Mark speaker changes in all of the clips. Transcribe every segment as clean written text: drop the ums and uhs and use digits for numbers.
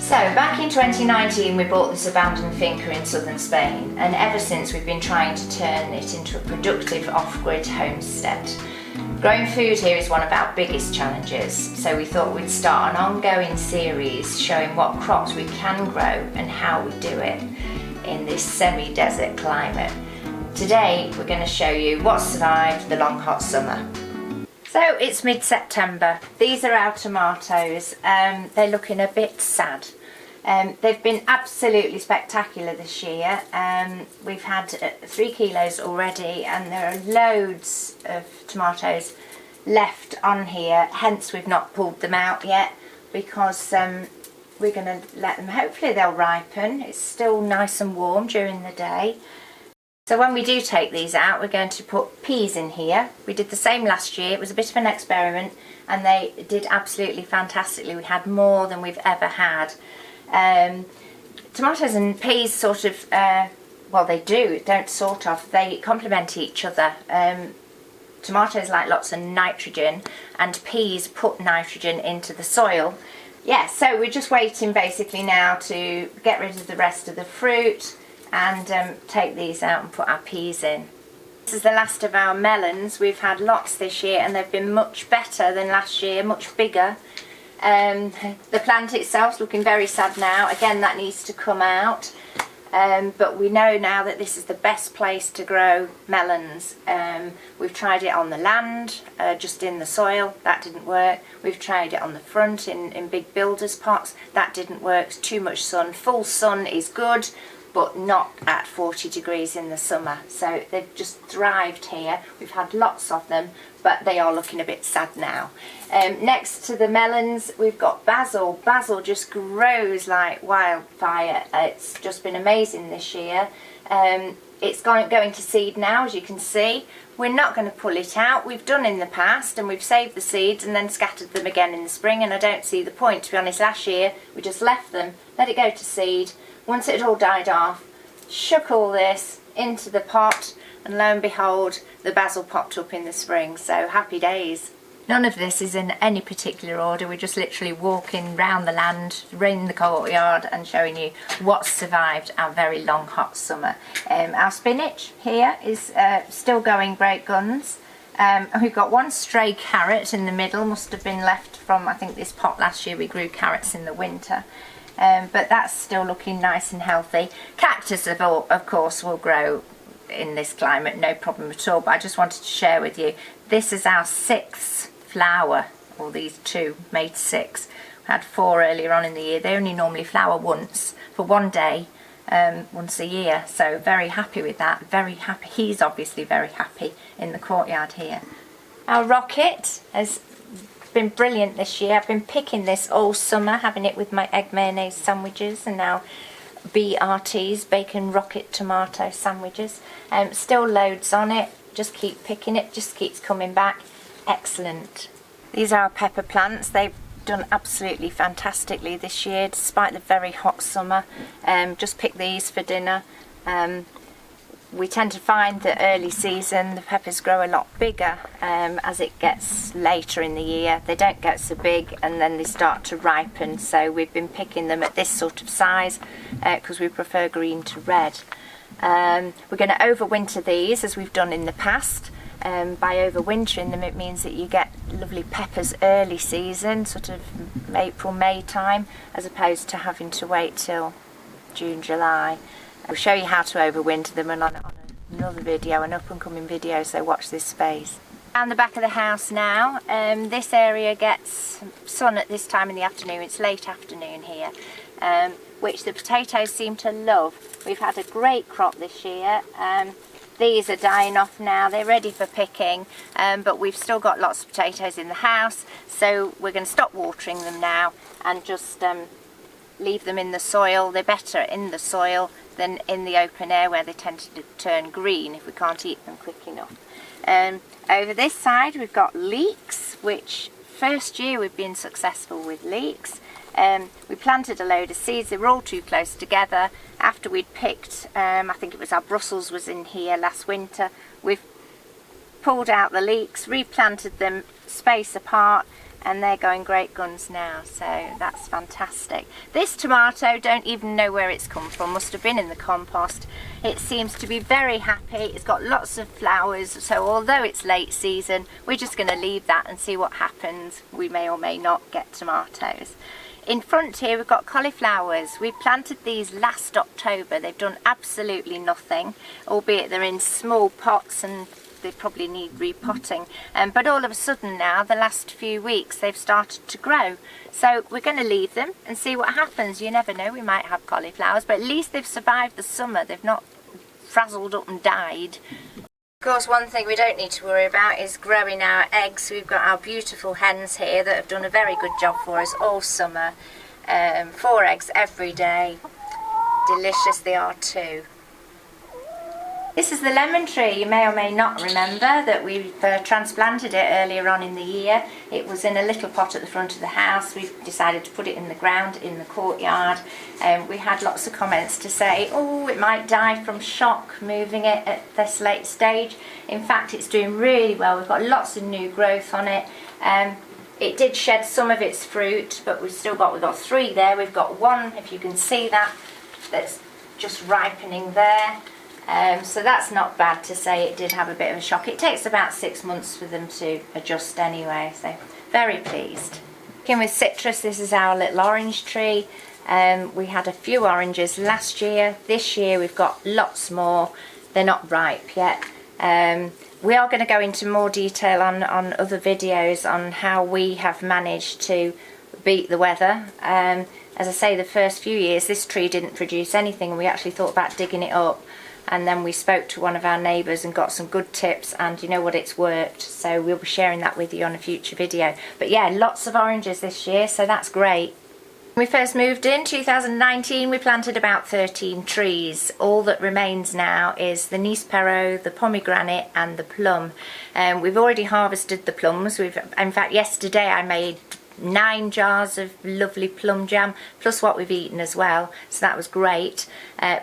Speaker 1: So back in 2019 we bought this abandoned finca in southern Spain, and ever since we've been trying to turn it into a productive off-grid homestead. Growing food here is one of our biggest challenges, so we thought we'd start an ongoing series showing what crops we can grow and how we do it in this semi-desert climate. Today we're going to show you what survived the long hot summer. So it's mid-September. These are our tomatoes. They're looking a bit sad. They've been absolutely spectacular this year. We've had 3 kilos already, and there are loads of tomatoes left on here, hence we've not pulled them out yet, because we're going to let them, hopefully they'll ripen. It's still nice and warm during the day. So when we do take these out, we're going to put peas in here. We did the same last year. It was a bit of an experiment and they did absolutely fantastically. We had more than we've ever had. Tomatoes and peas sort of, well, they don't sort of, they complement each other. Tomatoes like lots of nitrogen and peas put nitrogen into the soil. Yeah, so we're just waiting basically now to get rid of the rest of the fruit and take these out and put our peas in. This is the last of our melons. We've had lots this year and they've been much better than last year, much bigger. The plant itself is looking very sad now. Again, that needs to come out. But we know now that this is the best place to grow melons. We've tried it on the land, just in the soil. That didn't work. We've tried it on the front in big builders pots. That didn't work. It's too much sun. Full sun is good, but not at 40 degrees in the summer. So they've just thrived here. We've had lots of them, but they are looking a bit sad now. Next to the melons, we've got basil. Basil just grows like wildfire. It's just been amazing this year. It's going to seed now, as you can see. We're not going to pull it out. We've done in the past, and we've saved the seeds and then scattered them again in the spring, and I don't see the point, to be honest. Last year, we just left them, let it go to seed. Once it had all died off, shook all this into the pot, and lo and behold, the basil popped up in the spring. So happy days. None of this is in any particular order. We're just literally walking round the land, in the courtyard, and showing you what survived our very long hot summer. Our spinach here is still going great guns. And we've got one stray carrot in the middle, must have been left from, I think, this pot last year. We grew carrots in the winter. But that's still looking nice and healthy. Cactus, of course, will grow in this climate, no problem at all. But I just wanted to share with you, this is our 6th flower, or these 2 made 6. We had 4 earlier on in the year. They only normally flower once, for one day, once a year. So very happy with that, very happy. He's obviously very happy in the courtyard here. Our rocket has been brilliant this year. I've been picking this all summer, having it with my egg mayonnaise sandwiches, and now BRTs, bacon rocket tomato sandwiches. Still loads on it. Just keep picking it, just keeps coming back. Excellent. These are our pepper plants. They've done absolutely fantastically this year despite the very hot summer. Just picked these for dinner. We tend to find that early season the peppers grow a lot bigger as it gets later in the year. They don't get so big and then they start to ripen, so we've been picking them at this sort of size because we prefer green to red. We're going to overwinter these as we've done in the past. By overwintering them, it means that you get lovely peppers early season, sort of April, May time, as opposed to having to wait till June, July. I'll show you how to overwinter them on another video, an up and coming video, so watch this space. Down the back of the house now, this area gets sun at this time in the afternoon. It's late afternoon here, which the potatoes seem to love. We've had a great crop this year. These are dying off now, they're ready for picking, but we've still got lots of potatoes in the house, so we're going to stop watering them now and just leave them in the soil. They're better in the soil than in the open air where they tend to turn green if we can't eat them quick enough. Over this side we've got leeks, which first year we've been successful with leeks. We planted a load of seeds. They were all too close together. After we'd picked, I think it was our Brussels was in here last winter, we've pulled out the leeks, replanted them space apart, and they're going great guns now, so that's fantastic. This tomato, don't even know where it's come from, must have been in the compost. It seems to be very happy, it's got lots of flowers, so although it's late season, we're just going to leave that and see what happens. We may or may not get tomatoes. In front here we've got cauliflowers. We planted these last October. They've done absolutely nothing, albeit they're in small pots and they probably need repotting. But all of a sudden now, the last few weeks, they've started to grow. So we're going to leave them and see what happens. You never know, we might have cauliflowers, but at least they've survived the summer. They've not frazzled up and died. Of course, one thing we don't need to worry about is growing our eggs. We've got our beautiful hens here that have done a very good job for us all summer. 4 eggs every day. Delicious they are too. This is the lemon tree. You may or may not remember that we've transplanted it earlier on in the year. It was in a little pot at the front of the house. We've decided to put it in the ground in the courtyard. We had lots of comments to say, oh, it might die from shock moving it at this late stage. In fact, it's doing really well. We've got lots of new growth on it. It did shed some of its fruit, but we've got 3 there. We've got 1, if you can see that, that's just ripening there. So that's not bad to say. It did have a bit of a shock. It takes about 6 months for them to adjust anyway, so very pleased. Looking with citrus, this is our little orange tree. We had a few oranges last year. This year we've got lots more. They're not ripe yet. We are going to go into more detail on other videos on how we have managed to beat the weather. As I say, the first few years this tree didn't produce anything, and we actually thought about digging it up. And then we spoke to one of our neighbours and got some good tips, and you know what, it's worked. So we'll be sharing that with you on a future video. But yeah, lots of oranges this year, so that's great. When we first moved in 2019, we planted about 13 trees. All that remains now is the Nispero, the pomegranate and the plum. We've already harvested the plums. In fact, yesterday I made 9 jars of lovely plum jam, plus what we've eaten as well, so that was great.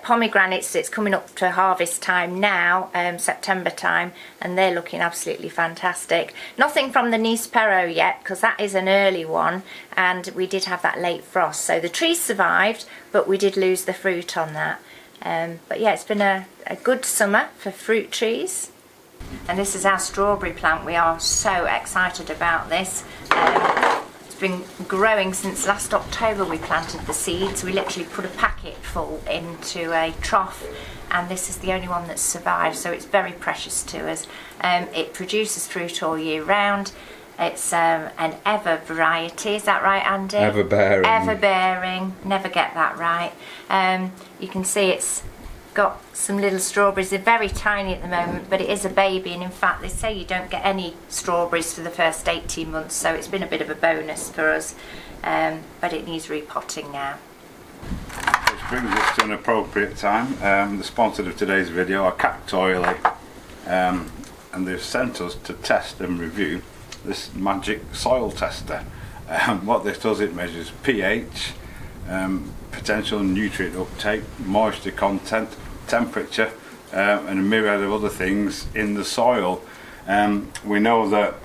Speaker 1: Pomegranates, it's coming up to harvest time now, September time, and they're looking absolutely fantastic. Nothing from the Nispero yet, because that is an early one, and we did have that late frost, so the trees survived, but we did lose the fruit on that. But yeah, it's been a good summer for fruit trees. And this is our strawberry plant. We are so excited about this. It's been growing since last October. We planted the seeds. We literally put a packet full into a trough, and this is the only one that's survived, so it's very precious to us. It produces fruit all year round. It's an ever variety, is that right, Andy?
Speaker 2: Ever-bearing.
Speaker 1: Ever-bearing, never get that right. You can see it's got some little strawberries. They're very tiny at the moment, but it is a baby, and in fact they say you don't get any strawberries for the first 18 months, so it's been a bit of a bonus for us, but it needs repotting now.
Speaker 2: Which brings us to an appropriate time. The sponsor of today's video are Cactoily, and they've sent us to test and review this magic soil tester. What this does, it measures pH, potential nutrient uptake, moisture content, temperature, and a myriad of other things in the soil. We know that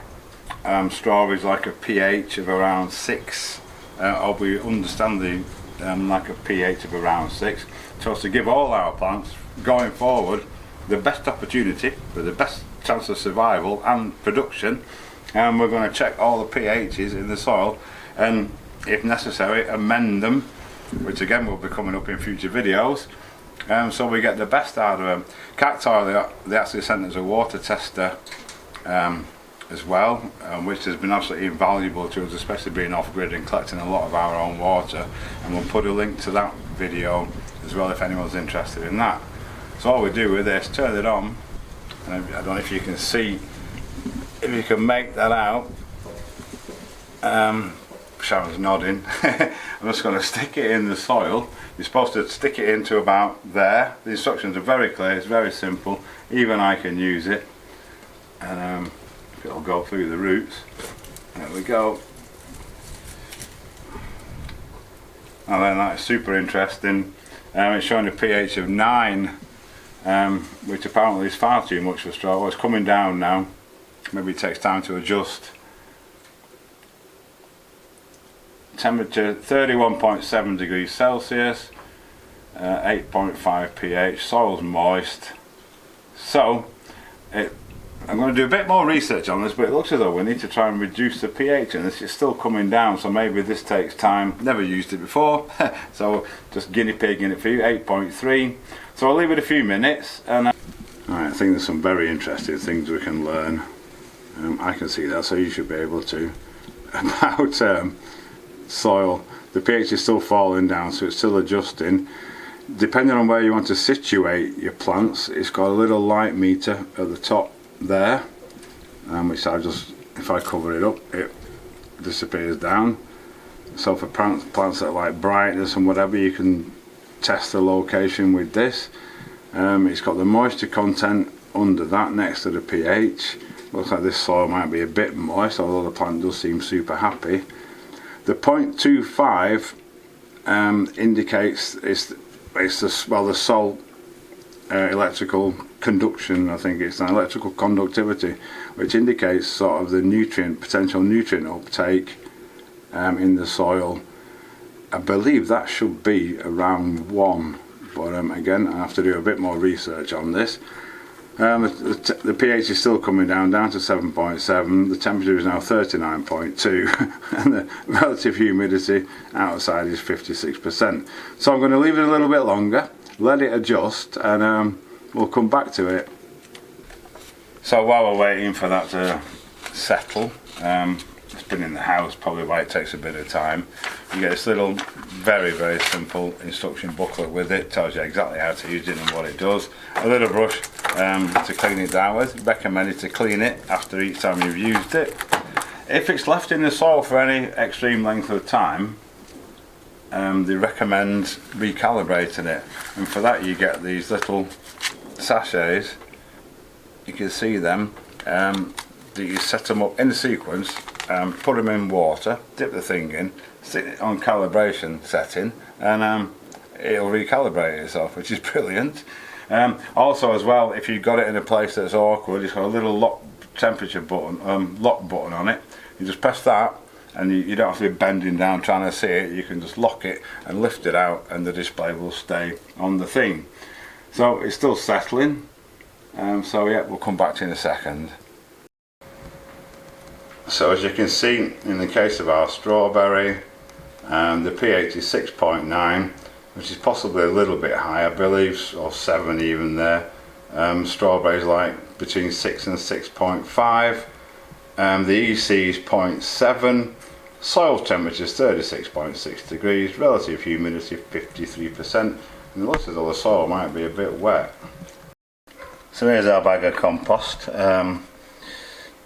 Speaker 2: strawberries like a pH of around 6, or we understand the like a pH of around 6, so as to give all our plants going forward the best opportunity for the best chance of survival and production. And we're going to check all the pHs in the soil, and if necessary amend them, which again will be coming up in future videos, so we get the best out of them. Cactoily, they actually sent us a water tester as well, which has been absolutely invaluable to us, especially being off-grid and collecting a lot of our own water, and we'll put a link to that video as well if anyone's interested in that. So all we do with this, turn it on, and I don't know if you can see, if you can make that out. Sharon's nodding. I'm just going to stick it in the soil. You're supposed to stick it into about there. The instructions are very clear, it's very simple, even I can use it, and it'll go through the roots. There we go. And then that's super interesting. It's showing a pH of 9, which apparently is far too much for straw. It's coming down now. Maybe it takes time to adjust. temperature 31.7 degrees Celsius, 8.5 pH, soil's moist. So I'm going to do a bit more research on this, but it looks as though we need to try and reduce the pH, and this is still coming down, so maybe this takes time. Never used it before, so just guinea pigging it for you. 8.3. So I'll leave it a few minutes, and I think there's some very interesting things we can learn. I can see that, so you should be able to, about soil. The pH is still falling down, so it's still adjusting. Depending on where you want to situate your plants, it's got a little light meter at the top there, which if I cover it up, it disappears down. So for plants that like brightness and whatever, you can test the location with this. It's got the moisture content under that next to the pH. Looks like this soil might be a bit moist, although the plant does seem super happy. The 0.25 indicates the salt electrical conduction. I think it's an electrical conductivity, which indicates sort of the potential nutrient uptake in the soil. I believe that should be around 1, but again, I have to do a bit more research on this. The pH is still coming down to 7.7. The temperature is now 39.2 and the relative humidity outside is 56%. So I'm going to leave it a little bit longer, let it adjust, and we'll come back to it. So while we're waiting for that to settle, it's been in the house, probably why it takes a bit of time. You get this little very simple instruction booklet with it, tells you exactly how to use it and what it does. A little brush to clean it down with. Recommended to clean it after each time you've used it. If it's left in the soil for any extreme length of time, they recommend recalibrating it, and for that you get these little sachets. You can see them, that you set them up in a sequence, put them in water, dip the thing in, stick it on calibration setting, and it'll recalibrate itself, which is brilliant. Also as well, if you've got it in a place that's awkward, it's got a little lock temperature button, lock button on it. You just press that, and you don't have to be bending down trying to see it. You can just lock it and lift it out, and the display will stay on the thing. So it's still settling. So yeah, we'll come back to you in a second. So as you can see, in the case of our strawberry, the pH is 6.9, which is possibly a little bit high, I believe, or 7 even there. Strawberries like between 6 and 6.5. The EC is 0.7. Soil temperature is 36.6 degrees. Relative humidity 53%. And it looks as though the soil might be a bit wet. So here's our bag of compost.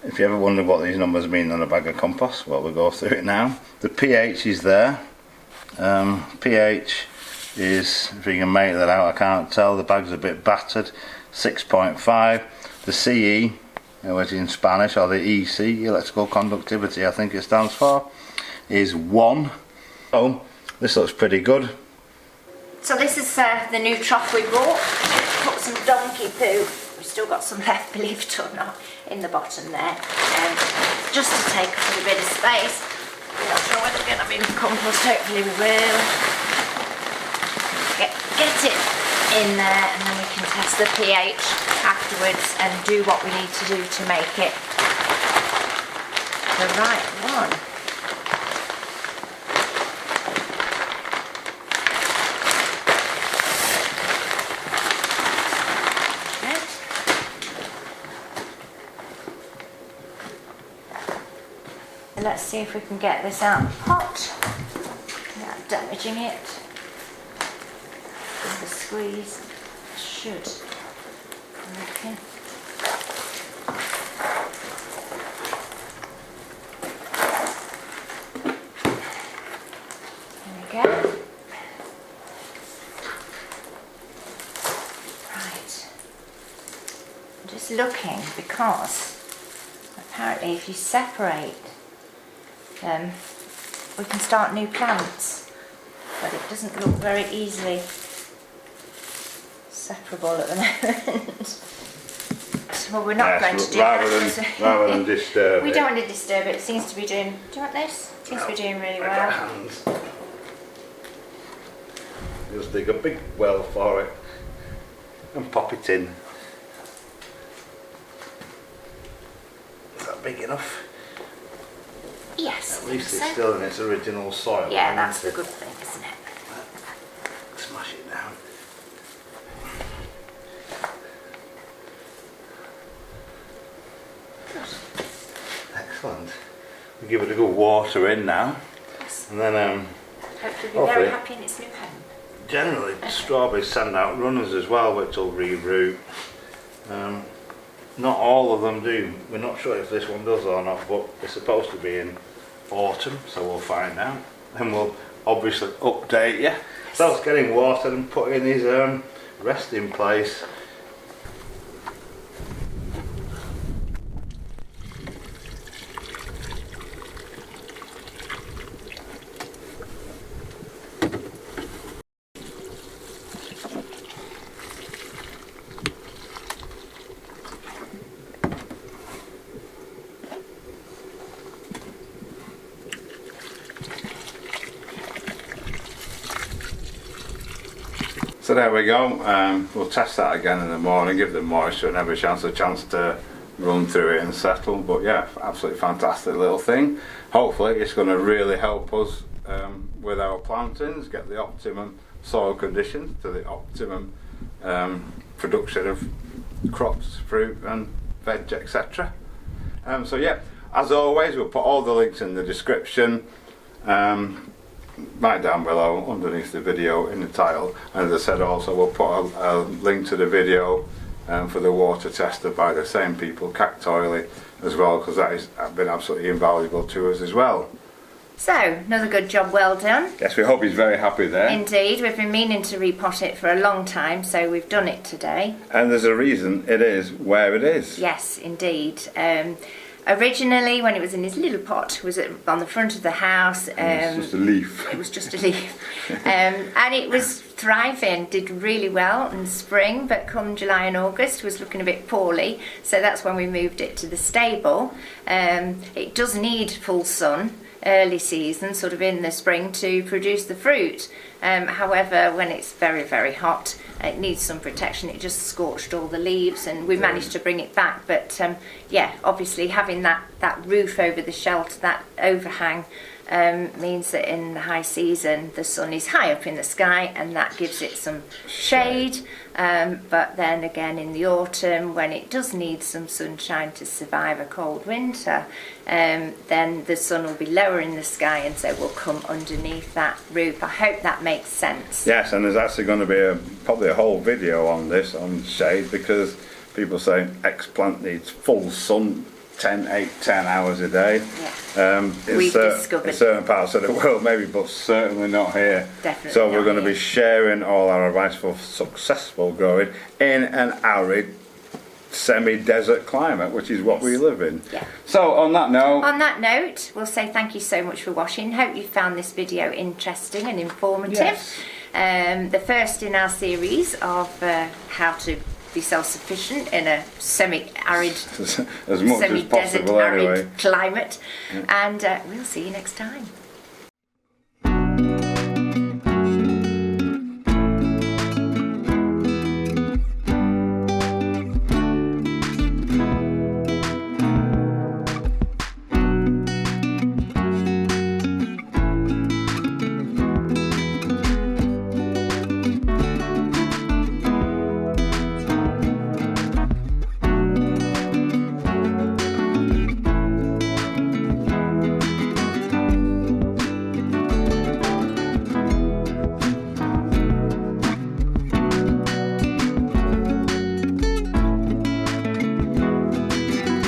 Speaker 2: If you ever wondered what these numbers mean on a bag of compost, well, we'll go through it now. The pH is there. pH is, if you can make that out, I can't tell, the bag's a bit battered, 6.5. The CE, which in Spanish, or the EC, electrical conductivity I think it stands for, is 1. So this looks pretty good.
Speaker 1: So this is the new trough we bought. Put some donkey poo, we've still got some left, believe it or not, in the bottom there, just to take up a bit of space. We're not sure whether we're going to be compost, hopefully we will. Get it in there, and then we can test the pH afterwards and do what we need to do to make it the right one. Let's see if we can get this out of the pot without damaging it. With the squeeze, should, I reckon. There we go. Right. I'm just looking because apparently if you separate we can start new plants, but it doesn't look very easily separable at the moment. So Well, we're not going to do
Speaker 2: rather
Speaker 1: that.
Speaker 2: rather than disturb
Speaker 1: We
Speaker 2: it.
Speaker 1: don't want to disturb it. It seems to be doing... Do you want this? It seems to be doing really well.
Speaker 2: Hands. Just dig a big well for it and pop it in. Is that big enough?
Speaker 1: Yes.
Speaker 2: At least
Speaker 1: so.
Speaker 2: it's still in its original soil.
Speaker 1: Yeah, that's the good thing, isn't it?
Speaker 2: Smash it down. Excellent. We give it a good water in now,
Speaker 1: Yes.
Speaker 2: and then
Speaker 1: Hopefully be very happy in its new home.
Speaker 2: generally strawberries send out runners as well, which will reroot. Not all of them do. We're not sure if this one does or not, but it's supposed to be in autumn, so we'll find out. And we'll obviously update you. So it's getting watered and put in his resting place. So there we go. We'll test that again in the morning, give them moisture and every chance to run through it and settle. But yeah, absolutely fantastic little thing. Hopefully it's going to really help us with our plantings, get the optimum soil conditions to the optimum production of crops, fruit and veg, etc. So yeah, as always, we'll put all the links in the description. Right down below underneath the video in the title, and as I said also we'll put a link to the video for the water tester by the same people, Cactoily, as well, because that has been absolutely invaluable to us as well.
Speaker 1: So, another good job well done.
Speaker 2: Yes, we hope he's very happy there.
Speaker 1: Indeed, we've been meaning to repot it for a long time, so we've done it today.
Speaker 2: And there's a reason it is where it is.
Speaker 1: Yes, indeed. Originally, when it was in his little pot, was on the front of the house.
Speaker 2: It's just a leaf.
Speaker 1: It was just a leaf. And it was thriving, did really well in spring, but come July and August was looking a bit poorly, so that's when we moved it to the stable. It does need full sun, early season, sort of in the spring, to produce the fruit. However, when it's very, very hot, it needs some protection. It just scorched all the leaves, and we managed to bring it back. But yeah, obviously having that roof over the shelter, that overhang, means that in the high season the sun is high up in the sky, and that gives it some shade. But then again in the autumn, when it does need some sunshine to survive a cold winter, then the sun will be lower in the sky, and so will come underneath that roof. I hope that makes sense.
Speaker 2: Yes, and there's actually going to be probably a whole video on this, on shade, because people say X plant needs full sun 8, 10 hours a day.
Speaker 1: Yeah. We've discovered
Speaker 2: in certain parts of the world maybe, but certainly not here.
Speaker 1: Definitely.
Speaker 2: So we're going to be sharing all our advice for successful growing in an arid semi-desert climate, which is what we live in.
Speaker 1: Yeah.
Speaker 2: So on that
Speaker 1: note, we'll say thank you so much for watching. Hope you found this video interesting and informative.
Speaker 2: Yes.
Speaker 1: The first in our series of how to be self-sufficient in a semi-arid,
Speaker 2: as much as possible
Speaker 1: arid
Speaker 2: anyway.
Speaker 1: climate. And we'll see you next time.